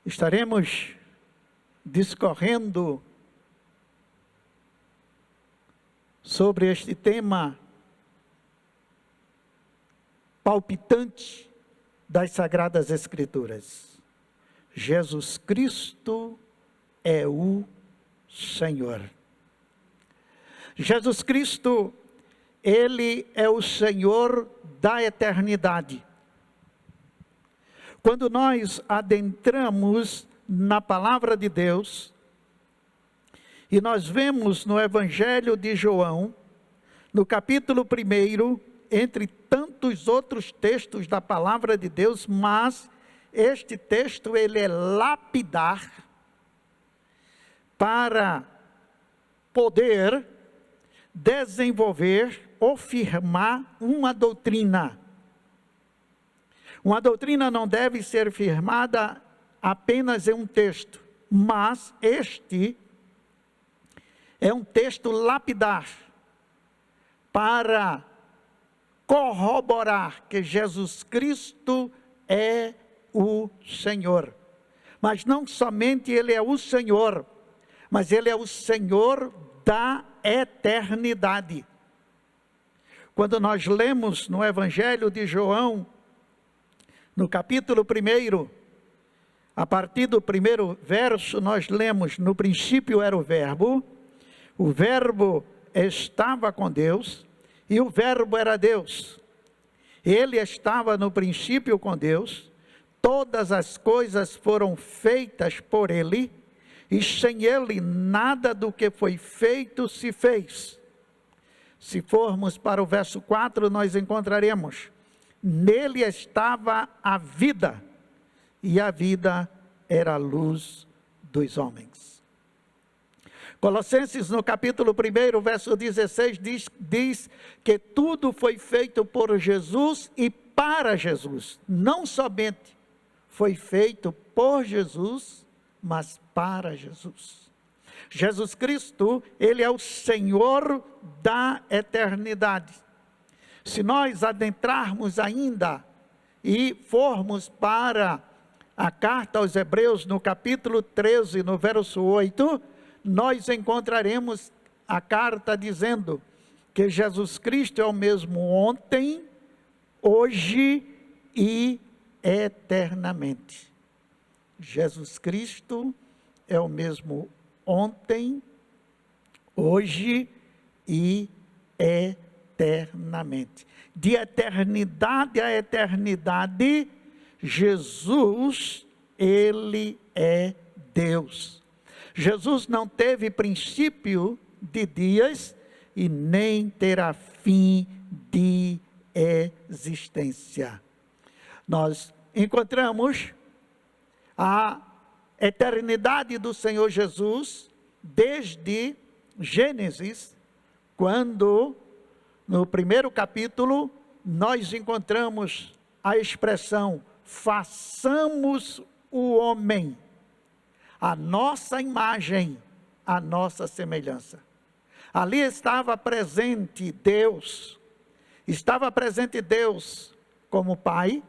Estaremos discorrendo sobre este tema palpitante das Sagradas Escrituras. Jesus Cristo é o Senhor. Jesus Cristo, Ele é o Senhor da eternidade. Quando nós adentramos na palavra de Deus, e nós vemos no Evangelho de João, no capítulo 1, entre tantos outros textos da palavra de Deus, mas este texto ele é lapidar para poder desenvolver ou firmar uma doutrina. Uma doutrina não deve ser firmada apenas em um texto, mas este é um texto lapidar para corroborar que Jesus Cristo é o Senhor. Mas não somente Ele é o Senhor, mas Ele é o Senhor da eternidade. Quando nós lemos no Evangelho de João, no capítulo 1, a partir do primeiro verso, nós lemos: no princípio era o Verbo estava com Deus, e o Verbo era Deus. Ele estava no princípio com Deus, todas as coisas foram feitas por Ele, e sem Ele nada do que foi feito se fez. Se formos para o verso 4, nós encontraremos: nele estava a vida, e a vida era a luz dos homens. Colossenses no capítulo 1, verso 16, diz que tudo foi feito por Jesus e para Jesus. Não somente foi feito por Jesus, mas para Jesus. Jesus Cristo, Ele é o Senhor da eternidade. Se nós adentrarmos ainda e formos para a carta aos Hebreus, no capítulo 13, no verso 8, nós encontraremos a carta dizendo que Jesus Cristo é o mesmo ontem, hoje e eternamente. Jesus Cristo é o mesmo ontem, hoje e eternamente. De eternidade a eternidade, Jesus, Ele é Deus. Jesus não teve princípio de dias e nem terá fim de existência. Nós encontramos a eternidade do Senhor Jesus desde Gênesis, quando no primeiro capítulo nós encontramos a expressão: façamos o homem a nossa imagem, a nossa semelhança. Ali estava presente Deus como Pai,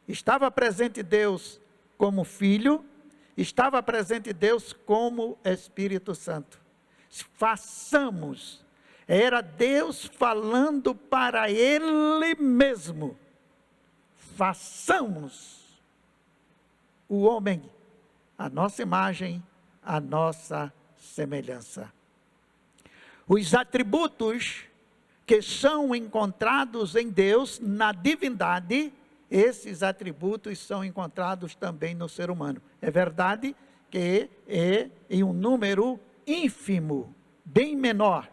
estava presente Deus como Filho, estava presente Deus como Espírito Santo. Façamos, era Deus falando para Ele mesmo: façamos o homem a nossa imagem, a nossa semelhança. Os atributos que são encontrados em Deus, na divindade, esses atributos são encontrados também no ser humano. É verdade que é em um número ínfimo, bem menor.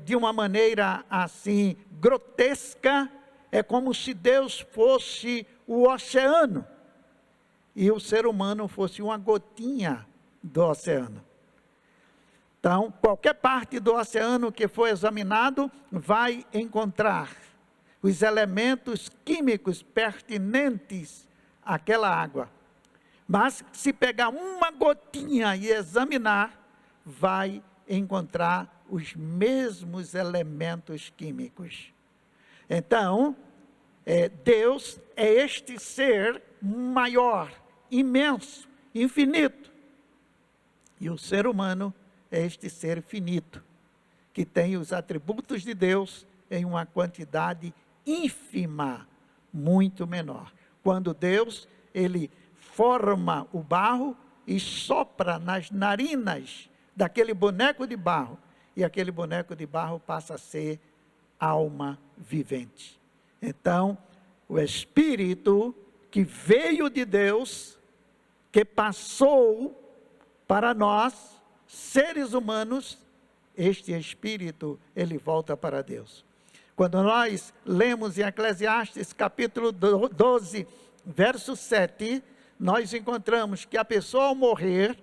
De uma maneira assim grotesca, é como se Deus fosse o oceano e o ser humano fosse uma gotinha do oceano. Então, qualquer parte do oceano que for examinado vai encontrar os elementos químicos pertinentes àquela água. Mas se pegar uma gotinha e examinar, vai encontrar os mesmos elementos químicos. Então, Deus é este ser maior, imenso, infinito. E o ser humano é este ser finito, que tem os atributos de Deus em uma quantidade ínfima, muito menor. Quando Deus, ele forma o barro e sopra nas narinas daquele boneco de barro, e aquele boneco de barro passa a ser alma vivente. Então, o Espírito que veio de Deus, que passou para nós, seres humanos, este Espírito, ele volta para Deus. Quando nós lemos em Eclesiastes capítulo 12, verso 7, nós encontramos que a pessoa ao morrer,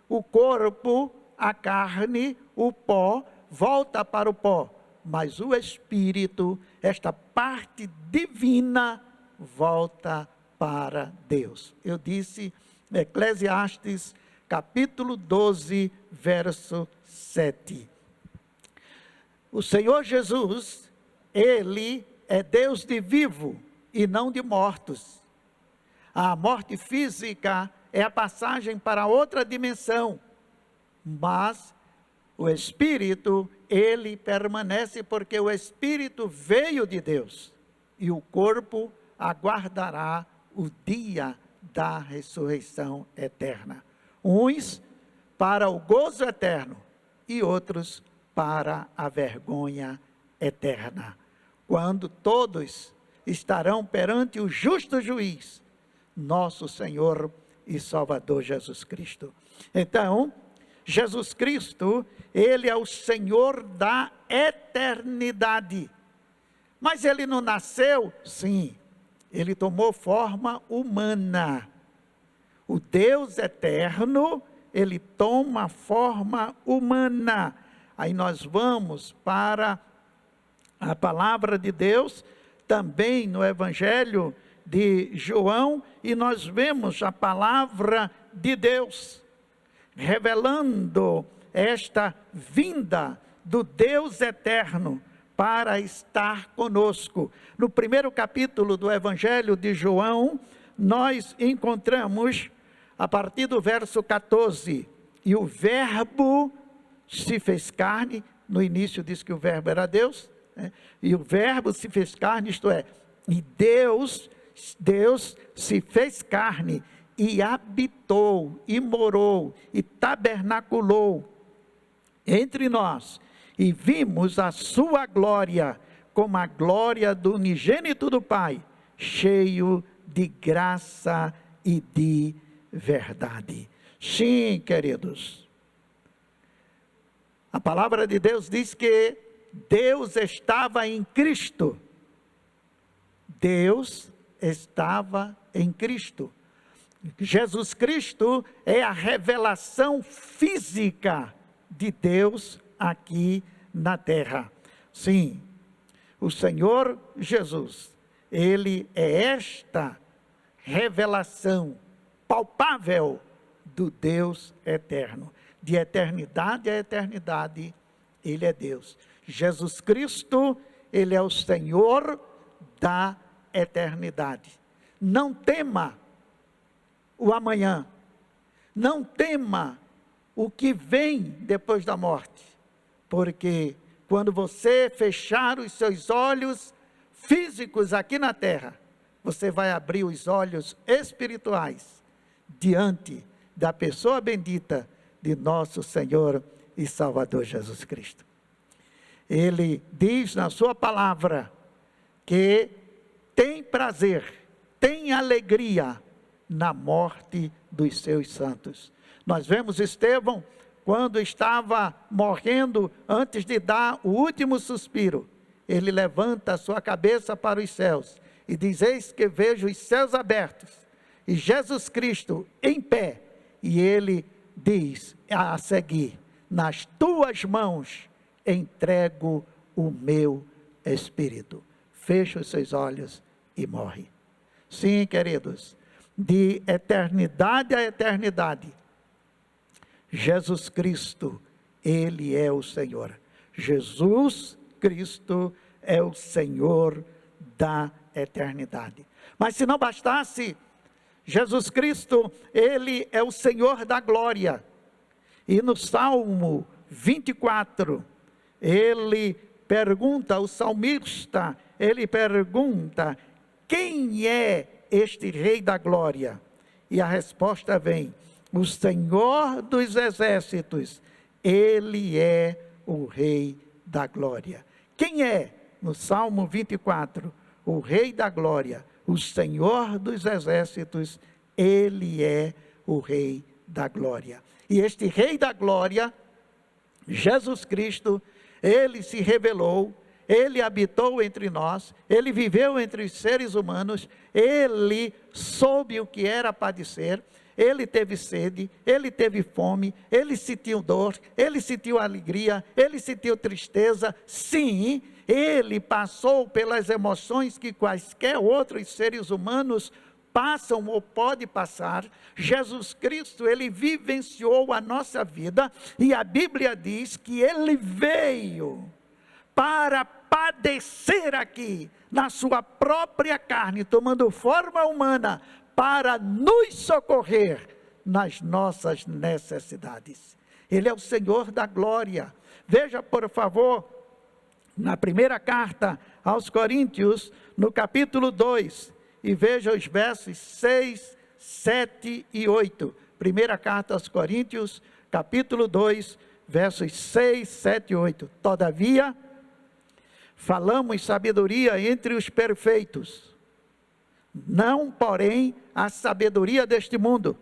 o corpo, a carne, o pó, volta para o pó. Mas o Espírito, esta parte divina, volta para Deus. Eu disse, Eclesiastes capítulo 12, verso 7. O Senhor Jesus, ele é Deus de vivo e não de mortos. A morte física é a passagem para outra dimensão, mas o Espírito, ele permanece porque o Espírito veio de Deus e o corpo aguardará o dia da ressurreição eterna. Uns para o gozo eterno e outros para a vergonha eterna. Quando todos estarão perante o justo juiz, nosso Senhor e Salvador Jesus Cristo. Então, Jesus Cristo, ele é o Senhor da eternidade. Mas ele não nasceu? Sim, ele tomou forma humana. O Deus eterno, ele toma forma humana. Aí nós vamos para a palavra de Deus, também no Evangelho de João, e nós vemos a palavra de Deus, revelando esta vinda do Deus eterno para estar conosco. No primeiro capítulo do Evangelho de João, nós encontramos, a partir do verso 14, e o Verbo se fez carne. No início diz que o Verbo era Deus, né? E o Verbo se fez carne, isto é, e Deus se fez carne e habitou, e morou, e tabernaculou entre nós, e vimos a sua glória, como a glória do unigênito do Pai, cheio de graça e de verdade. Sim, queridos, a palavra de Deus diz que Deus estava em Cristo. Deus estava em Cristo. Jesus Cristo é a revelação física de Deus aqui na terra. Sim, o Senhor Jesus, ele é esta revelação palpável do Deus eterno. De eternidade a eternidade, ele é Deus. Jesus Cristo, ele é o Senhor da eternidade. Não tema o amanhã, não tema o que vem depois da morte, porque quando você fechar os seus olhos físicos aqui na terra, você vai abrir os olhos espirituais diante da pessoa bendita de nosso Senhor e Salvador Jesus Cristo. Ele diz na sua palavra que tem prazer, tem alegria na morte dos seus santos. Nós vemos Estevão, quando estava morrendo, antes de dar o último suspiro, ele levanta a sua cabeça para os céus e diz: eis que vejo os céus abertos e Jesus Cristo em pé, e ele diz a seguir: nas tuas mãos entrego o meu espírito. Fecha os seus olhos e morre. Sim, queridos, de eternidade a eternidade, Jesus Cristo, ele é o Senhor. Jesus Cristo é o Senhor da eternidade. Mas se não bastasse Jesus Cristo, Ele é o Senhor da glória. E no Salmo 24, ele pergunta, o salmista, ele pergunta, quem é este Rei da glória? E a resposta vem, o Senhor dos exércitos, Ele é o Rei da glória. Quem é, no Salmo 24, o Rei da glória? O Senhor dos exércitos, Ele é o Rei da glória. E este Rei da glória, Jesus Cristo, Ele se revelou, Ele habitou entre nós, Ele viveu entre os seres humanos, Ele soube o que era padecer, Ele teve sede, Ele teve fome, Ele sentiu dor, Ele sentiu alegria, Ele sentiu tristeza. Sim, Ele passou pelas emoções que quaisquer outros seres humanos passam ou pode passar. Jesus Cristo, Ele vivenciou a nossa vida, e a Bíblia diz que Ele veio para padecer aqui, na sua própria carne, tomando forma humana, para nos socorrer nas nossas necessidades. Ele é o Senhor da glória. Veja, por favor, na primeira carta aos Coríntios, no capítulo 2, e veja os versos 6, 7 e 8. Primeira carta aos Coríntios, capítulo 2, versos 6, 7 e 8. Todavia, falamos sabedoria entre os perfeitos, não, porém, a sabedoria deste mundo,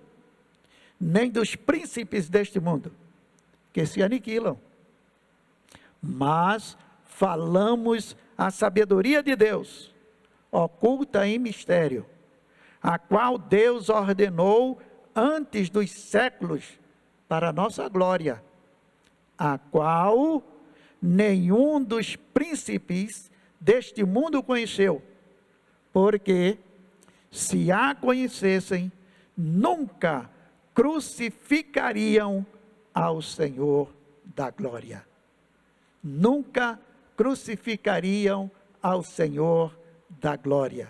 nem dos príncipes deste mundo, que se aniquilam, mas falamos a sabedoria de Deus, oculta em mistério, a qual Deus ordenou antes dos séculos para a nossa glória, a qual nenhum dos príncipes deste mundo conheceu, porque se a conhecessem, nunca crucificariam ao Senhor da glória. Nunca crucificariam ao Senhor da glória.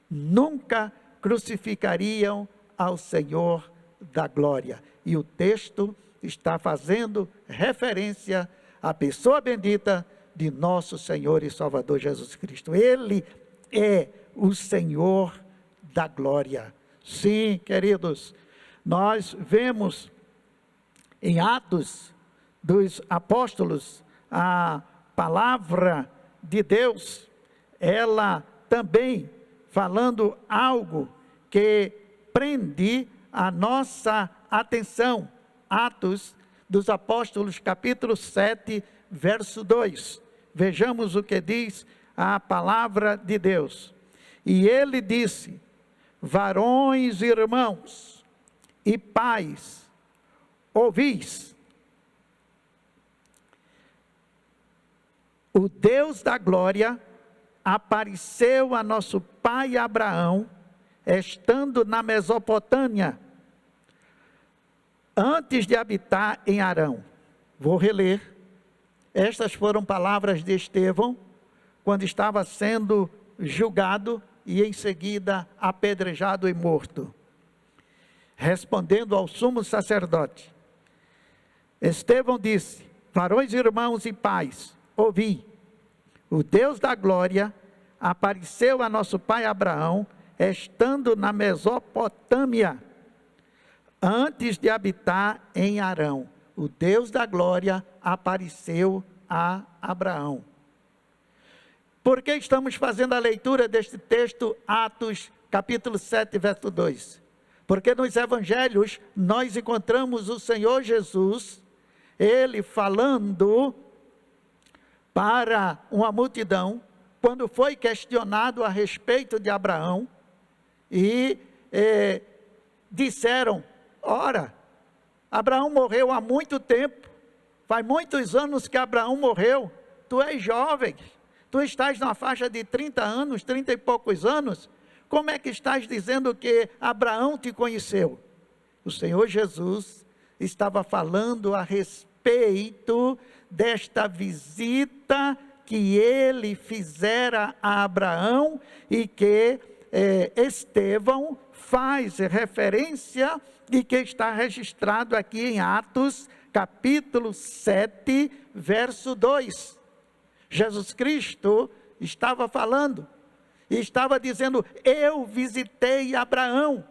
Nunca crucificariam ao Senhor da glória. E o texto está fazendo referência à pessoa bendita de nosso Senhor e Salvador Jesus Cristo. Ele é o Senhor da glória. Sim, queridos, nós vemos em Atos dos Apóstolos a palavra de Deus, ela também falando algo que prende a nossa atenção. Atos dos Apóstolos, capítulo 7, verso 2. Vejamos o que diz a palavra de Deus. E ele disse: varões, irmãos e pais, ouvis, o Deus da glória apareceu a nosso pai Abraão, estando na Mesopotâmia, antes de habitar em Harão. Vou reler. Estas foram palavras de Estevão, quando estava sendo julgado e em seguida apedrejado e morto. Respondendo ao sumo sacerdote, Estevão disse: varões, irmãos e pais, ouvi, o Deus da glória apareceu a nosso pai Abraão, estando na Mesopotâmia, antes de habitar em Harão. O Deus da glória apareceu a Abraão. Por que estamos fazendo a leitura deste texto, Atos, capítulo 7, verso 2? Porque nos evangelhos nós encontramos o Senhor Jesus, Ele falando para uma multidão, quando foi questionado a respeito de Abraão, e disseram: ora, Abraão morreu há muito tempo, faz muitos anos que Abraão morreu, tu és jovem, tu estás na faixa de 30 anos, 30 e poucos anos, como é que estás dizendo que Abraão te conheceu? O Senhor Jesus estava falando a respeito desta visita que ele fizera a Abraão, e que Estevão faz referência e que está registrado aqui em Atos, capítulo 7, verso 2. Jesus Cristo estava falando e estava dizendo: eu visitei Abraão,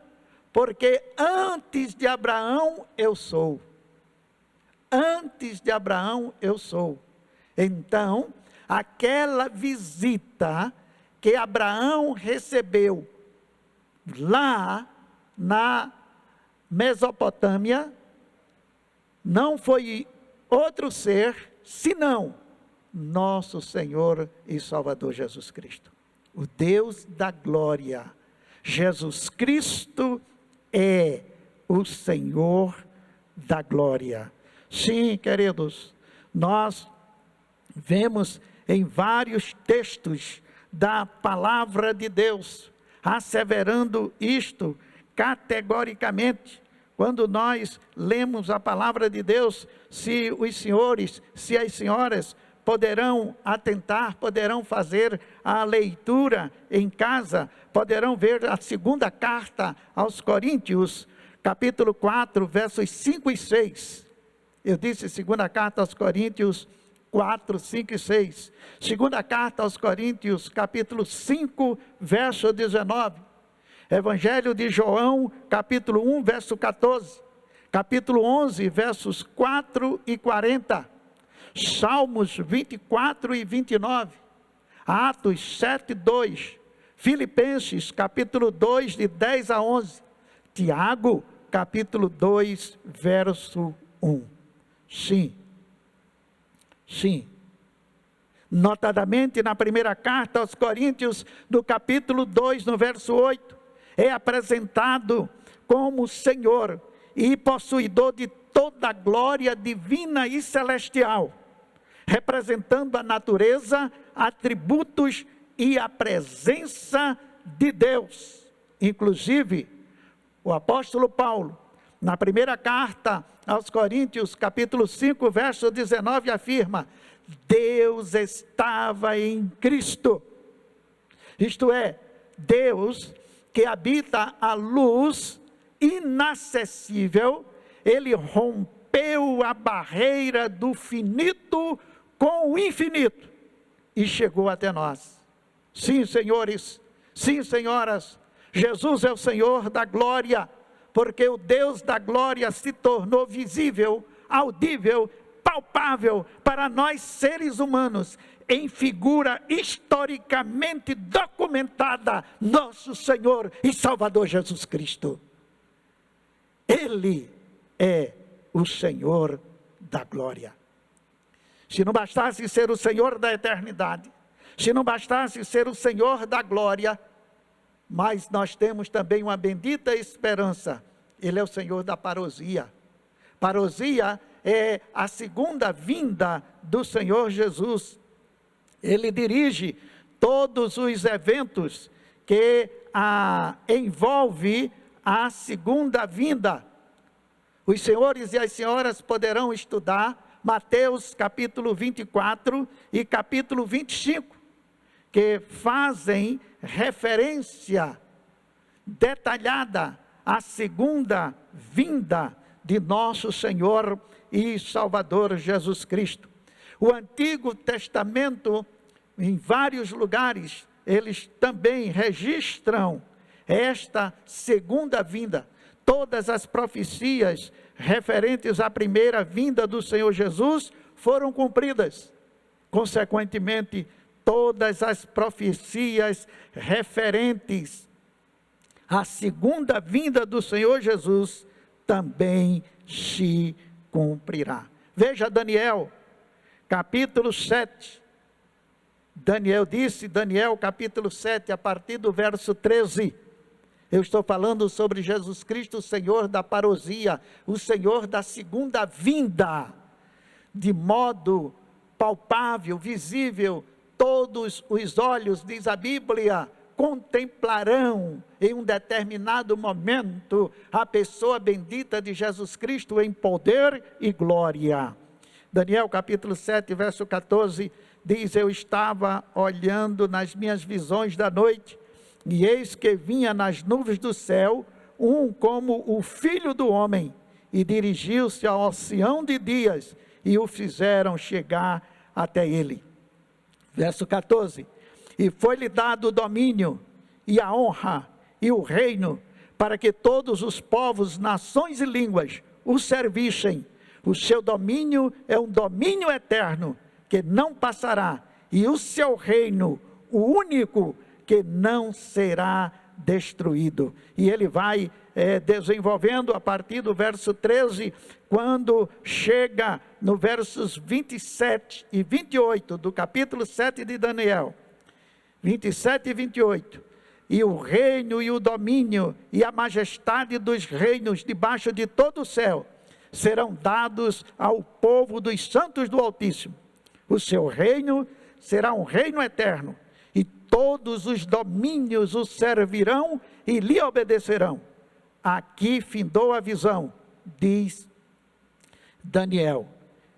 porque antes de Abraão eu sou. Antes de Abraão eu sou. Então, aquela visita que Abraão recebeu lá na Mesopotâmia, não foi outro ser, senão nosso Senhor e Salvador Jesus Cristo. O Deus da glória. Jesus Cristo é o Senhor da glória. Sim, queridos, nós vemos em vários textos da palavra de Deus, asseverando isto categoricamente. Quando nós lemos a palavra de Deus, se os senhores, se as senhoras poderão atentar, poderão fazer a leitura em casa, poderão ver a segunda carta aos Coríntios, capítulo 4, versos 5 e 6. Eu disse segunda carta aos Coríntios 4, 5 e 6. Segunda carta aos Coríntios, capítulo 5, verso 19. Evangelho de João, capítulo 1, verso 14. Capítulo 11, versos 4 e 40. Salmos 24 e 29. Atos 7, 2. Filipenses, capítulo 2, de 10 a 11. Tiago, capítulo 2, verso 1. Sim. Sim. Notadamente na primeira carta aos Coríntios, no capítulo 2, no verso 8, é apresentado como Senhor e possuidor de toda a glória divina e celestial, representando a natureza, atributos e a presença de Deus. Inclusive, o apóstolo Paulo, na primeira carta aos Coríntios, capítulo 5, verso 19, afirma: Deus estava em Cristo. Isto é, Deus que habita a luz inacessível, ele rompeu a barreira do finito com o infinito e chegou até nós. Sim, senhores, sim, senhoras, Jesus é o Senhor da glória, porque o Deus da glória se tornou visível, audível, palpável para nós seres humanos, em figura historicamente documentada, nosso Senhor e Salvador Jesus Cristo. Ele é o Senhor da glória. Se não bastasse ser o Senhor da eternidade, se não bastasse ser o Senhor da glória, mas nós temos também uma bendita esperança. Ele é o Senhor da parousia. Parousia é a segunda vinda do Senhor Jesus. Ele dirige todos os eventos que envolve a segunda vinda. Os senhores e as senhoras poderão estudar Mateus capítulo 24 e capítulo 25, que fazem referência detalhada à segunda vinda de nosso Senhor e Salvador Jesus Cristo. O Antigo Testamento, em vários lugares, eles também registram esta segunda vinda. Todas as profecias referentes à primeira vinda do Senhor Jesus foram cumpridas. Consequentemente, todas as profecias referentes à segunda vinda do Senhor Jesus também se cumprirá. Veja Daniel, capítulo 7. Daniel capítulo 7, a partir do verso 13. Eu estou falando sobre Jesus Cristo, o Senhor da parousia, o Senhor da segunda vinda, de modo palpável, visível. Todos os olhos, diz a Bíblia, contemplarão em um determinado momento a pessoa bendita de Jesus Cristo em poder e glória. Daniel capítulo 7, verso 14, diz: eu estava olhando nas minhas visões da noite, e eis que vinha nas nuvens do céu, um como o Filho do Homem, e dirigiu-se ao ancião de dias, e o fizeram chegar até ele. Verso 14, e foi-lhe dado o domínio, e a honra, e o reino, para que todos os povos, nações e línguas o servissem. O seu domínio é um domínio eterno, que não passará, e o seu reino, o único, que não será destruído. E ele vai desenvolvendo a partir do verso 13, quando chega no versos 27 e 28 do capítulo 7 de Daniel. 27 e 28. E o reino e o domínio e a majestade dos reinos debaixo de todo o céu serão dados ao povo dos santos do Altíssimo. O seu reino será um reino eterno, e todos os domínios o servirão e lhe obedecerão. Aqui findou a visão, diz Daniel.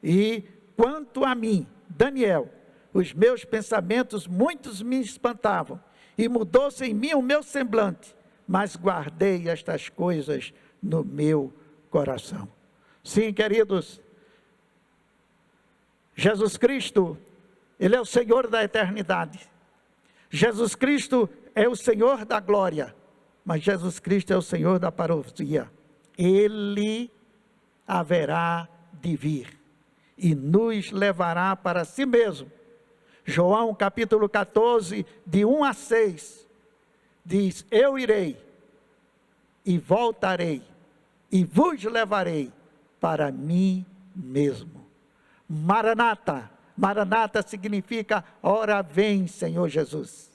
E quanto a mim, Daniel, os meus pensamentos muitos me espantavam, e mudou-se em mim o meu semblante, mas guardei estas coisas no meu coração. Sim, queridos, Jesus Cristo, Ele é o Senhor da eternidade. Jesus Cristo é o Senhor da glória, mas Jesus Cristo é o Senhor da parousia. Ele haverá de vir e nos levará para si mesmo. João capítulo 14, de 1 a 6, diz: eu irei e voltarei e vos levarei para mim mesmo. Maranata, Maranata significa, ora vem, Senhor Jesus.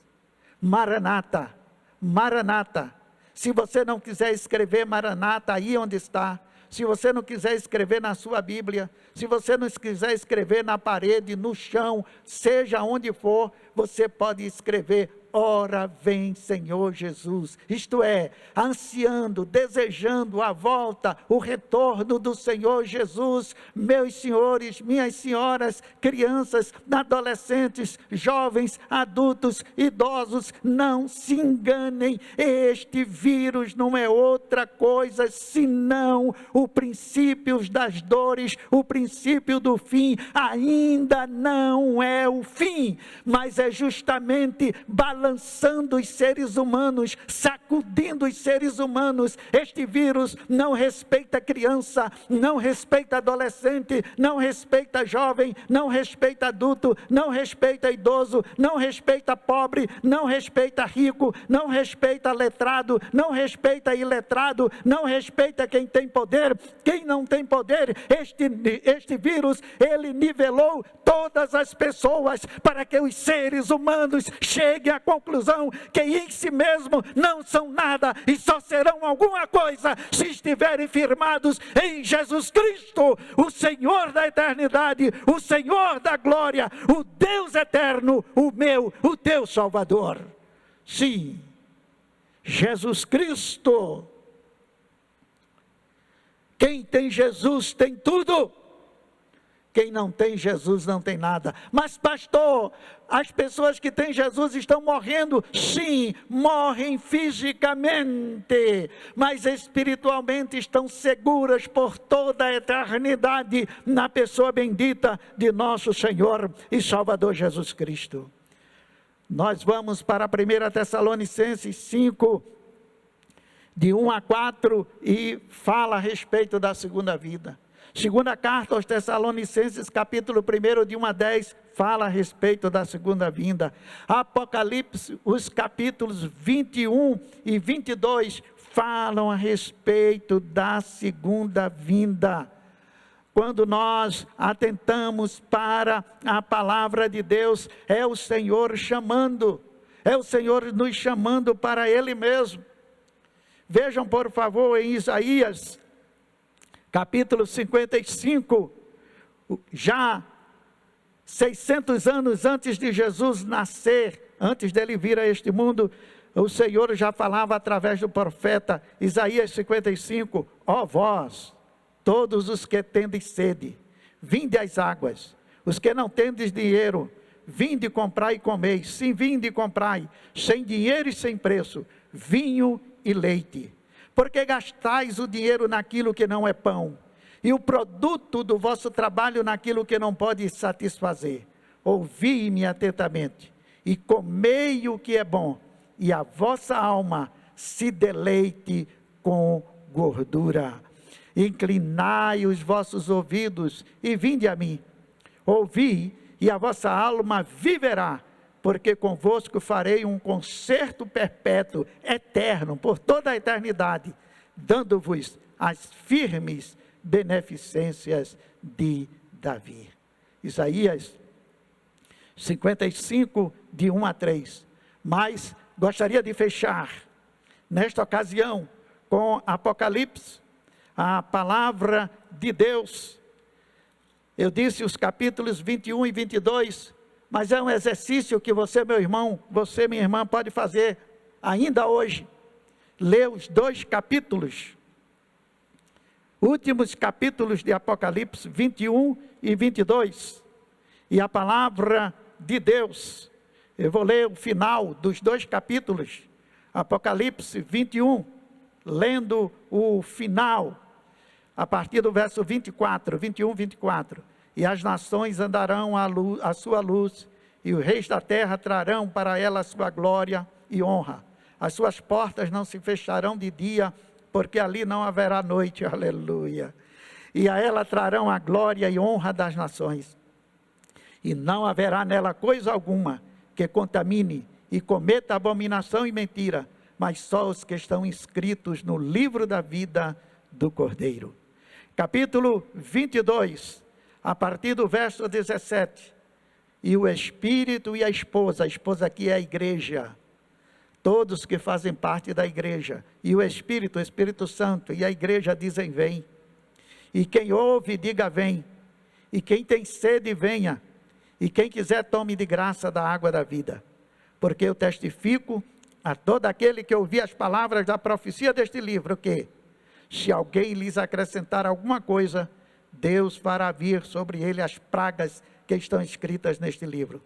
Maranata, Maranata. Se você não quiser escrever Maranata aí onde está, se você não quiser escrever na sua Bíblia, se você não quiser escrever na parede, no chão, seja onde for, você pode escrever: ora vem, Senhor Jesus. Isto é, ansiando, desejando a volta, o retorno do Senhor Jesus. Meus senhores, minhas senhoras, crianças, adolescentes, jovens, adultos, idosos, não se enganem. Este vírus não é outra coisa senão o princípio das dores, o princípio do fim. Ainda não é o fim, mas é justamente balançando os seres humanos, sacudindo os seres humanos. Este vírus não respeita criança, não respeita adolescente, não respeita jovem, não respeita adulto, não respeita idoso, não respeita pobre, não respeita rico, não respeita letrado, não respeita iletrado, não respeita quem tem poder, quem não tem poder. Este vírus, ele nivelou todas as pessoas para que os seres humanos cheguem à conclusão que em si mesmo não são nada e só serão alguma coisa se estiverem firmados em Jesus Cristo, o Senhor da eternidade, o Senhor da glória, o Deus eterno, o teu Salvador. Sim, Jesus Cristo. Quem tem Jesus tem tudo. Quem não tem Jesus não tem nada. Mas pastor, as pessoas que têm Jesus estão morrendo. Sim, morrem fisicamente, mas espiritualmente estão seguras por toda a eternidade na pessoa bendita de nosso Senhor e Salvador Jesus Cristo. Nós vamos para 1 Tessalonicenses 5, de 1 a 4, e fala a respeito da segunda vida. Segunda carta aos Tessalonicenses, capítulo 1, de 1 a 10, fala a respeito da segunda vinda. Apocalipse, os capítulos 21 e 22, falam a respeito da segunda vinda. Quando nós atentamos para a palavra de Deus, é o Senhor chamando, é o Senhor nos chamando para Ele mesmo. Vejam, por favor, em Isaías, capítulo 55, já 600 anos antes de Jesus nascer, antes dele vir a este mundo, o Senhor já falava através do profeta Isaías 55, ó vós, todos os que tendes sede, vinde às águas, os que não tendes dinheiro, vinde comprai e comeis, sim, vinde e comprai, sem dinheiro e sem preço, vinho e leite. Porque gastais o dinheiro naquilo que não é pão, e o produto do vosso trabalho naquilo que não pode satisfazer. Ouvi-me atentamente, e comei o que é bom, e a vossa alma se deleite com gordura. Inclinai os vossos ouvidos e vinde a mim. Ouvi, e a vossa alma viverá, porque convosco farei um concerto perpétuo, eterno, por toda a eternidade, dando-vos as firmes beneficências de Davi. Isaías 55, de 1 a 3. Mas gostaria de fechar, nesta ocasião, com Apocalipse, a palavra de Deus. Eu disse os capítulos 21 e 22, mas é um exercício que você, meu irmão, você, minha irmã, pode fazer ainda hoje. Lê os 2 capítulos, últimos capítulos de Apocalipse, 21 e 22. E a palavra de Deus, eu vou ler o final dos 2 capítulos, Apocalipse 21, lendo o final, a partir do verso 24, 21, 24. E as nações andarão à sua luz, e os reis da terra trarão para ela a sua glória e honra. As suas portas não se fecharão de dia, porque ali não haverá noite, aleluia. E a ela trarão a glória e honra das nações. E não haverá nela coisa alguma que contamine e cometa abominação e mentira, mas só os que estão inscritos no livro da vida do Cordeiro. Capítulo 22, a partir do verso 17. E o Espírito e a esposa aqui é a igreja, todos que fazem parte da igreja, e o Espírito Santo e a igreja dizem vem. E quem ouve diga vem, e quem tem sede venha, e quem quiser tome de graça da água da vida. Porque eu testifico a todo aquele que ouvir as palavras da profecia deste livro, que se alguém lhes acrescentar alguma coisa, Deus fará vir sobre ele as pragas que estão escritas neste livro.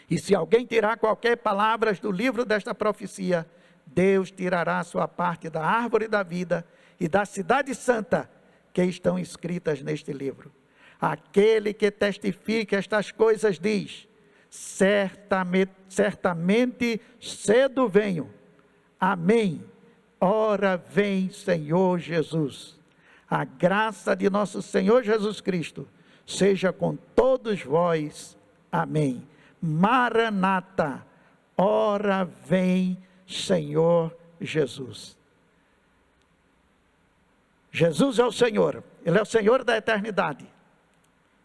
E se alguém tirar qualquer palavra do livro desta profecia, Deus tirará a sua parte da árvore da vida e da cidade santa que estão escritas neste livro. Aquele que testifica estas coisas diz: certamente cedo venho. Amém. Ora vem, Senhor Jesus. A graça de nosso Senhor Jesus Cristo seja com todos vós. Amém. Maranata. Ora vem, Senhor Jesus. Jesus é o Senhor. Ele é o Senhor da eternidade.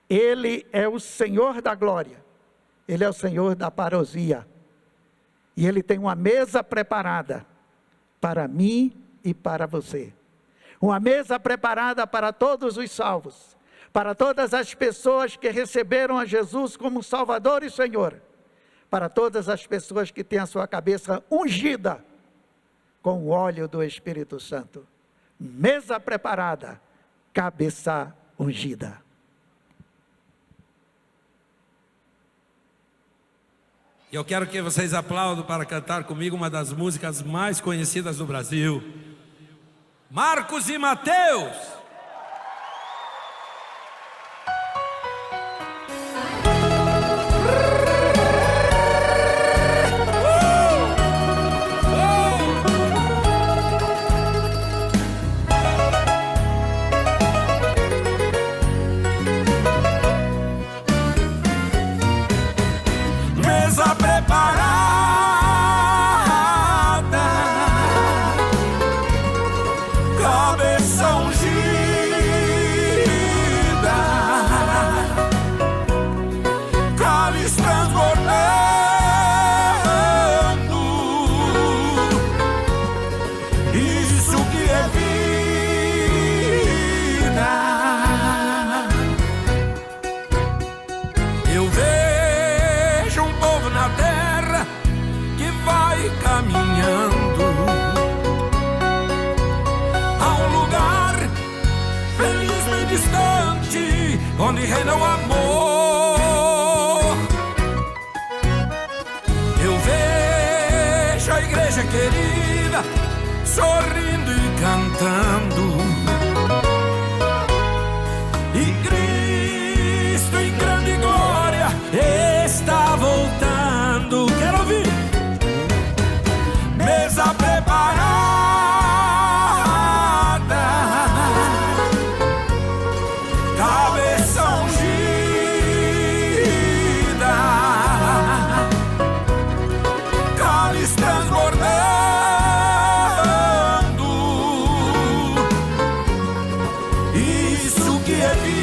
Ele é o Senhor da glória. Ele é o Senhor da parousia. E Ele tem uma mesa preparada para mim e para você. Uma mesa preparada para todos os salvos. Para todas as pessoas que receberam a Jesus como Salvador e Senhor. Para todas as pessoas que têm a sua cabeça ungida com o óleo do Espírito Santo. Mesa preparada, cabeça ungida. Eu quero que vocês aplaudam para cantar comigo uma das músicas mais conhecidas do Brasil. Marcos e Mateus. Mesa preparada, cabeça ungida, cálice transbordando, isso que é vida. Eu vejo um povo na terra que vai caminhando a um lugar feliz e distante, onde reina o amor. sorrindo e cantando. E Cristo em grande glória está voltando. Quero ouvir. Mesa preparada, cabeça ungida, cálice transbordando. Isso que é vida.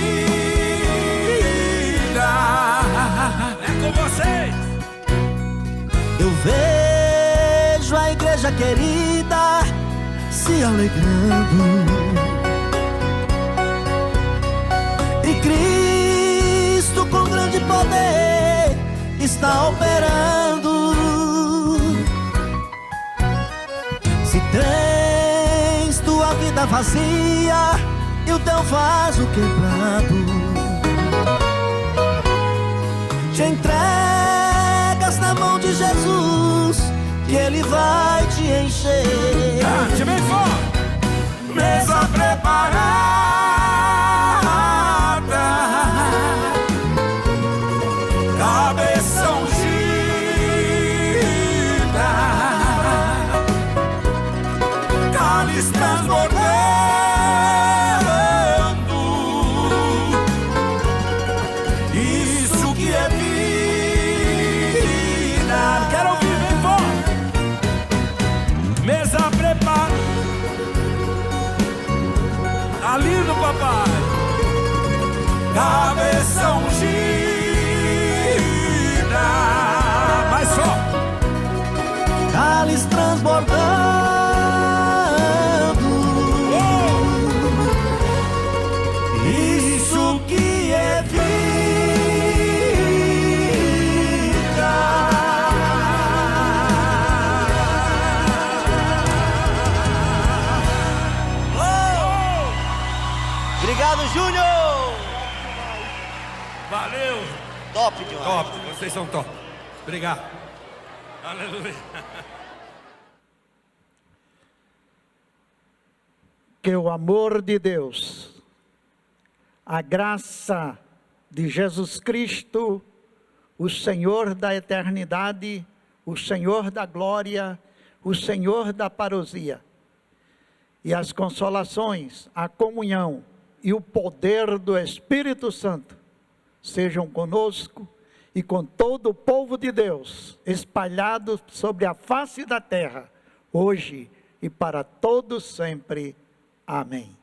É com vocês. Eu vejo a igreja querida se alegrando, e Cristo com grande poder está operando. Se tens tua vida vazia e o teu vaso quebrado, te entregas na mão de Jesus, que Ele vai te encher. Cante bem forte. Mesa preparada, cabeça ungida, cálice transbordando. Isso que é vida. Quero ouvir bem forte. Mesa preparada. Tá lindo, papai. Cabeça ungida. Mais só. Cálice transbordando. Isso que é vida. Obrigado, Júnior. Valeu. Top demais. Top, vocês são top. Obrigado. Aleluia. Que o amor de Deus, a graça de Jesus Cristo, o Senhor da eternidade, o Senhor da glória, o Senhor da parousia, e as consolações, a comunhão e o poder do Espírito Santo sejam conosco e com todo o povo de Deus, espalhado sobre a face da terra, hoje e para todos sempre. Amém.